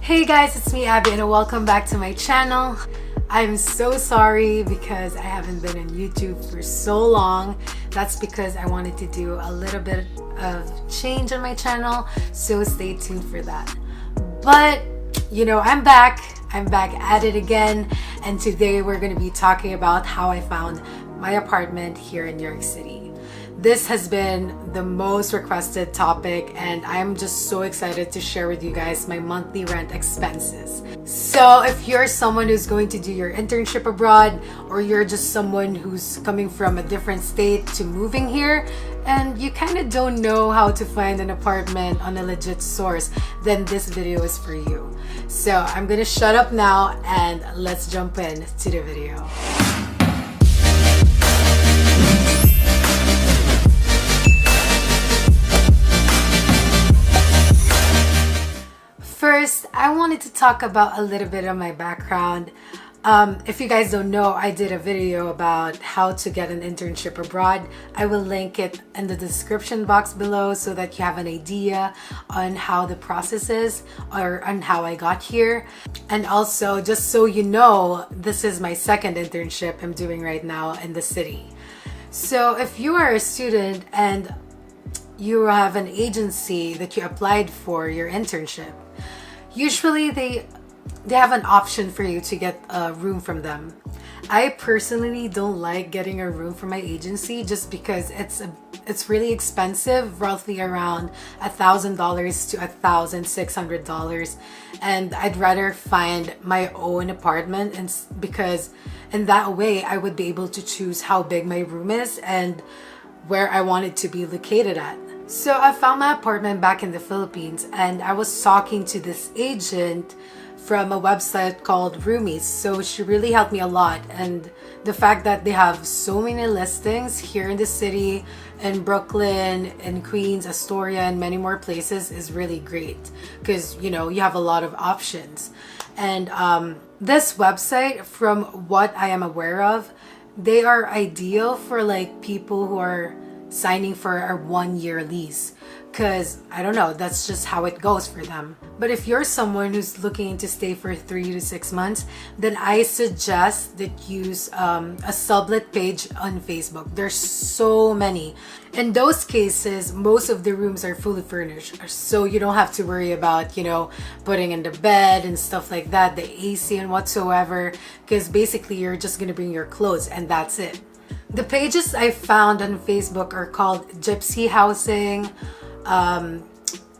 Hey guys, it's me Abby and welcome back to my channel. I'm so sorry because I haven't been on YouTube for so long. That's because I wanted to do a little bit of change on my channel, so stay tuned for that. But you know, I'm back at it again, and today we're going to be talking about how I found my apartment here in New York City. This has been the most requested topic and I'm just so excited to share with you guys my monthly rent expenses. So if you're someone who's going to do your internship abroad, or you're just someone who's coming from a different state to moving here and you kind of don't know how to find an apartment on a legit source, then this video is for you. So I'm gonna shut up now and let's jump into the video. First, I wanted to talk about a little bit of my background. If you guys don't know, I did a video about how to get an internship abroad. I will link it in the description box below so that you have an idea on how the process is or on how I got here. And also, just so you know, this is my second internship I'm doing right now in the city. So if you are a student and you have an agency that you applied for your internship, usually they have an option for you to get a room from them. I personally don't like getting a room from my agency just because it's really expensive, roughly around $1,000 to $1,600, and I'd rather find my own apartment, and because in that way I would be able to choose how big my room is and where I want it to be located at. So I found my apartment back in the Philippines and I was talking to this agent from a website called Roomies. So she really helped me a lot, and the fact that they have so many listings here in the city, in Brooklyn, in Queens, Astoria, and many more places is really great because, you know, you have a lot of options. And this website, from what I am aware of, they are ideal for like people who are signing for a 1-year lease, because I don't know, that's just how it goes for them. But if you're someone who's looking to stay for 3 to 6 months, then I suggest that you use a sublet page on Facebook. There's so many. In those cases, most of the rooms are fully furnished, so you don't have to worry about, you know, putting in the bed and stuff like that, the AC and whatsoever, because basically you're just gonna bring your clothes and that's it. The pages I found on Facebook are called Gypsy Housing,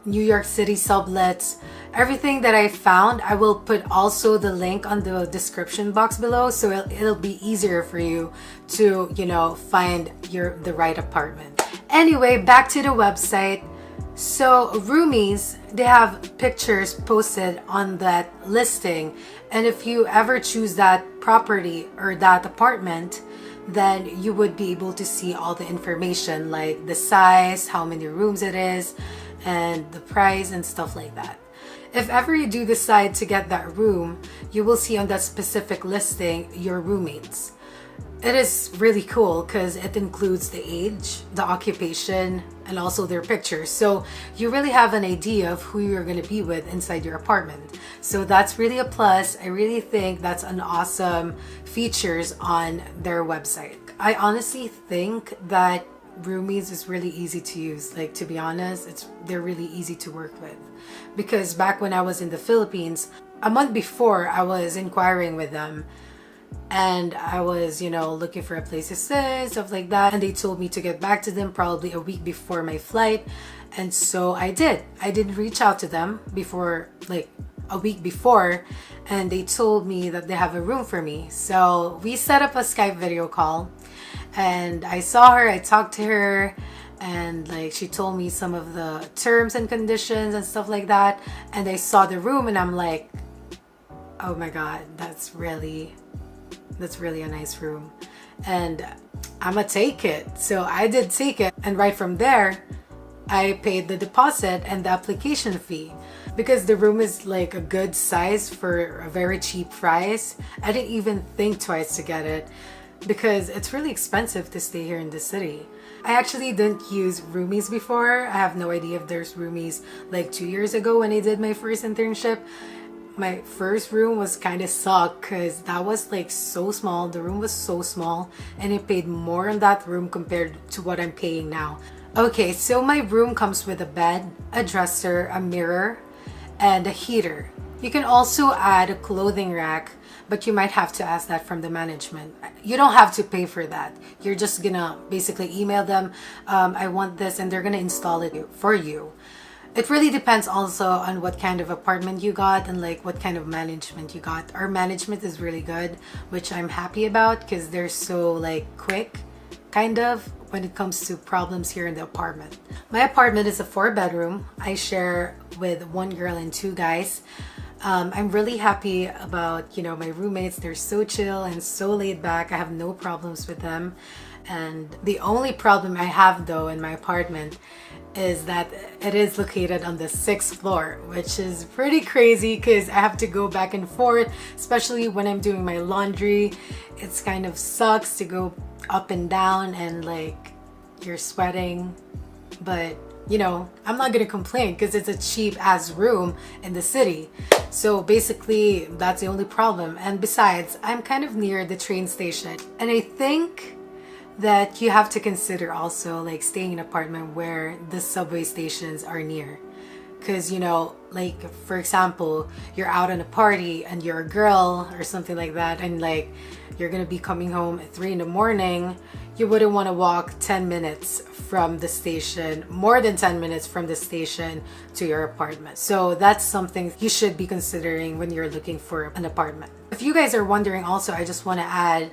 New York City Sublets. Everything that I found, I will put also the link on the description box below, so it'll be easier for you to, you know, find the right apartment. Anyway, back to the website. So Roomies, they have pictures posted on that listing, and if you ever choose that property or that apartment, then you would be able to see all the information like the size, how many rooms it is, and the price and stuff like that. If ever you do decide to get that room, you will see on that specific listing your roommates. It is really cool because it includes the age, the occupation, and also their pictures. So you really have an idea of who you're going to be with inside your apartment. So that's really a plus. I really think that's an awesome features on their website. I honestly think that Roomies is really easy to use. Like, to be honest, they're really easy to work with, because back when I was in the Philippines, a month before, I was inquiring with them and I was, you know, looking for a place to stay, stuff like that, and they told me to get back to them probably a week before my flight. And so I did reach out to them before, like a week before, and they told me that they have a room for me. So we set up a Skype video call and I saw her, I talked to her, and like she told me some of the terms and conditions and stuff like that, and I saw the room and I'm like, oh my god, that's really a nice room, and I'ma take it. So I did take it, and right from there I paid the deposit and the application fee. Because the room is like a good size for a very cheap price, I didn't even think twice to get it because it's really expensive to stay here in the city. I actually didn't use Roomies before. I have no idea if there's Roomies. Like 2 years ago when I did my first internship, my first room was kind of sucked because that was like so small. The room was so small and I paid more in that room compared to what I'm paying now. Okay, so my room comes with a bed, a dresser, a mirror, and a heater. You can also add a clothing rack, but you might have to ask that from the management. You don't have to pay for that. You're just gonna basically email them, I want this, and they're gonna install it for you. It really depends also on what kind of apartment you got and like what kind of management you got. Our management is really good, which I'm happy about because they're so like quick, kind of, when it comes to problems here in the apartment. My apartment is a 4-bedroom. I share with 1 girl and 2 guys. I'm really happy about, you know, my roommates. They're so chill and so laid back. I have no problems with them. And the only problem I have though in my apartment is that it is located on the 6th floor, which is pretty crazy because I have to go back and forth, especially when I'm doing my laundry. It's kind of sucks to go up and down and like you're sweating, but you know, I'm not gonna complain because it's a cheap ass room in the city. So basically that's the only problem. And besides, I'm kind of near the train station, and I think that you have to consider also like staying in an apartment where the subway stations are near. Because, you know, like for example, you're out on a party and you're a girl or something like that, and like you're gonna be coming home at 3 in the morning, you wouldn't want to walk 10 minutes from the station, more than 10 minutes from the station to your apartment. So that's something you should be considering when you're looking for an apartment. If you guys are wondering also, I just want to add,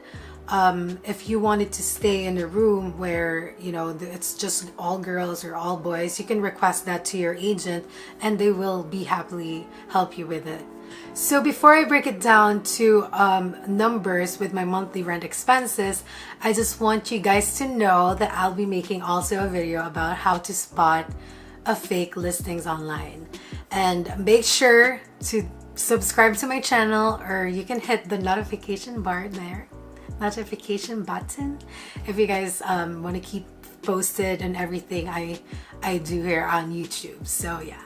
if you wanted to stay in a room where, you know, it's just all girls or all boys, you can request that to your agent and they will be happily help you with it. So before I break it down to numbers with my monthly rent expenses, I just want you guys to know that I'll be making also a video about how to spot a fake listings online. And make sure to subscribe to my channel, or you can hit the notification bar there, notification button, if you guys want to keep posted on everything I do here on YouTube. So yeah.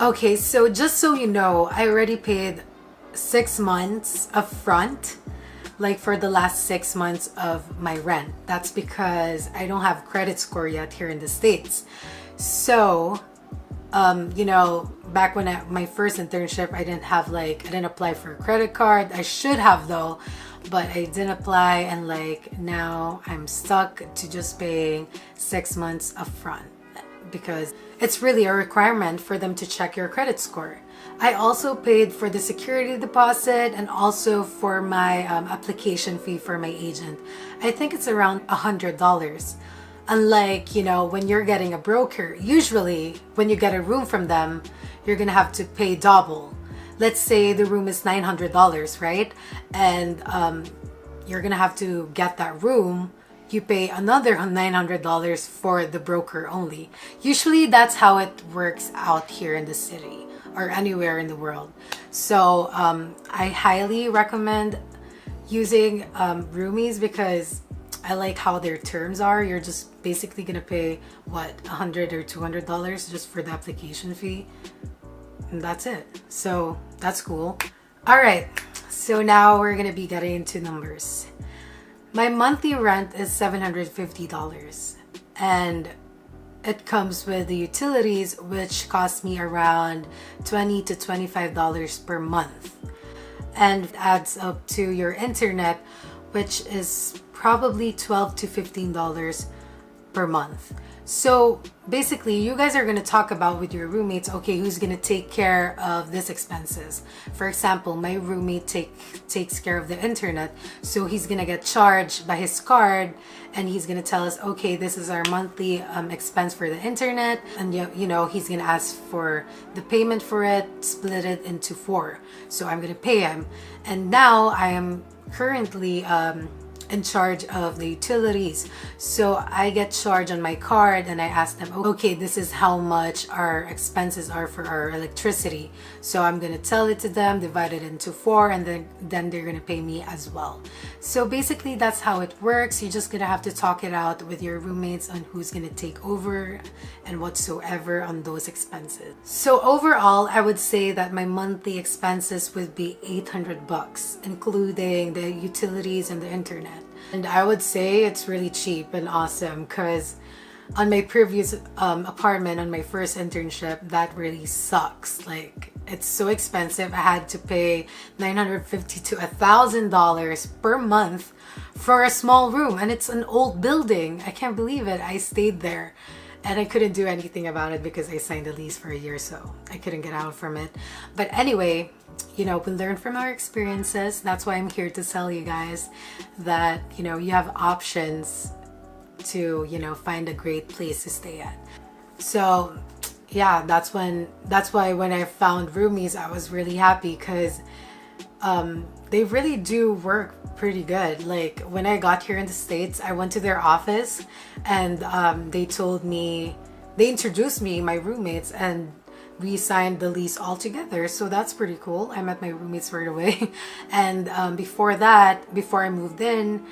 Okay, so just so you know, I already paid 6 months upfront, like for the last 6 months of my rent. That's because I don't have credit score yet here in the States. So, you know, back when my first internship, I didn't apply for a credit card. I should have though, but I didn't apply, and like now I'm stuck to just paying 6 months upfront because it's really a requirement for them to check your credit score. I also paid for the security deposit and also for my application fee for my agent. I think it's around $100. Unlike, you know, when you're getting a broker, usually when you get a room from them, you're gonna have to pay double. Let's say the room is $900, right? And you're gonna have to get that room. You pay another $900 for the broker only. Usually that's how it works out here in the city or anywhere in the world. So I highly recommend using Roomies because I like how their terms are. You're just basically gonna pay what, $100 or $200 just for the application fee, and that's it. So that's cool. All right, so now we're gonna be getting into numbers. My monthly rent is $750, and it comes with the utilities, which cost me around $20 to $25 per month, and it adds up to your internet, which is probably $12 to $15 per month. So basically, you guys are going to talk about with your roommates, okay, who's going to take care of this expenses. For example, my roommate takes care of the internet, so he's going to get charged by his card, and he's going to tell us, okay, this is our monthly expense for the internet, and you know, he's going to ask for the payment for it, split it into 4. So I'm going to pay him, and now I am currently in charge of the utilities, so I get charged on my card, and I ask them, okay, this is how much our expenses are for our electricity, so I'm gonna tell it to them, divide it into 4, and then they're gonna pay me as well. So basically that's how it works. You're just gonna have to talk it out with your roommates on who's gonna take over and whatsoever on those expenses. So overall, I would say that my monthly expenses would be $800, including the utilities and the internet. And I would say it's really cheap and awesome, because on my previous apartment, on my first internship, that really sucks. Like, it's so expensive. I had to pay $950 to $1,000 per month for a small room, and it's an old building. I can't believe it. I stayed there and I couldn't do anything about it because I signed a lease for a year, so I couldn't get out from it. But anyway, you know, we learn from our experiences. That's why I'm here to tell you guys that, you know, you have options to, you know, find a great place to stay at. So yeah, that's why when I found Roomies, I was really happy, because they really do work pretty good. Like, when I got here in the States, I went to their office, and they introduced me, my roommates, and we signed the lease all together. So that's pretty cool. I met my roommates right away. And before that, before I moved in,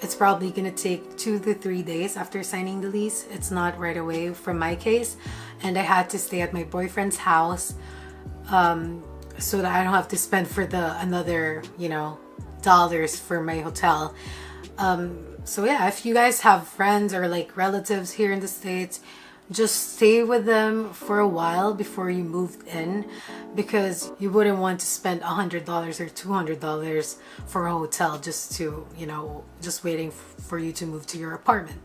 it's probably gonna take 2 to 3 days after signing the lease. It's not right away from my case. And I had to stay at my boyfriend's house, so that I don't have to spend for another, you know, dollars for my hotel. So yeah, if you guys have friends or like relatives here in the States, just stay with them for a while before you move in, because you wouldn't want to spend $100 or $200 for a hotel just to, you know, just waiting for you to move to your apartment.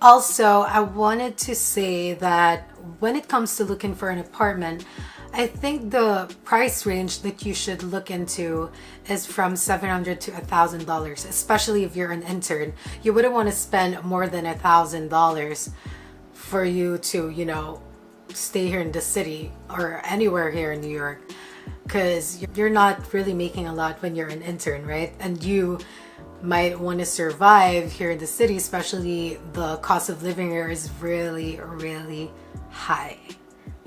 Also, I wanted to say that when it comes to looking for an apartment, I think the price range that you should look into is from $700 to $1,000, especially if you're an intern. You wouldn't want to spend more than $1,000 for you to, you know, stay here in the city or anywhere here in New York, because you're not really making a lot when you're an intern, right? And you might want to survive here in the city, especially the cost of living here is really, really high.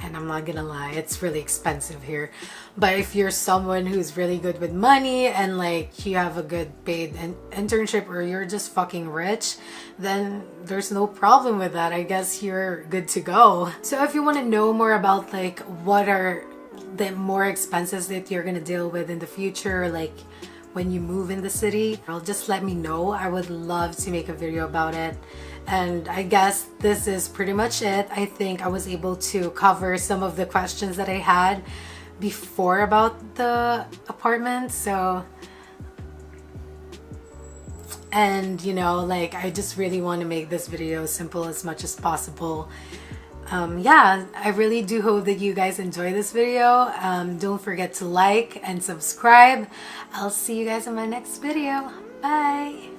And I'm not gonna lie, it's really expensive here. But if you're someone who's really good with money, and like you have a good paid internship, or you're just fucking rich, then there's no problem with that. I guess you're good to go. So if you want to know more about like what are the more expenses that you're gonna deal with in the future, like when you move in the city, just let me know. I would love to make a video about it. And I guess this is pretty much it. I think I was able to cover some of the questions that I had before about the apartment. So, and you know, like, I just really want to make this video simple as much as possible. Yeah, I really do hope that you guys enjoy this video. Don't forget to like and subscribe. I'll see you guys in my next video. Bye.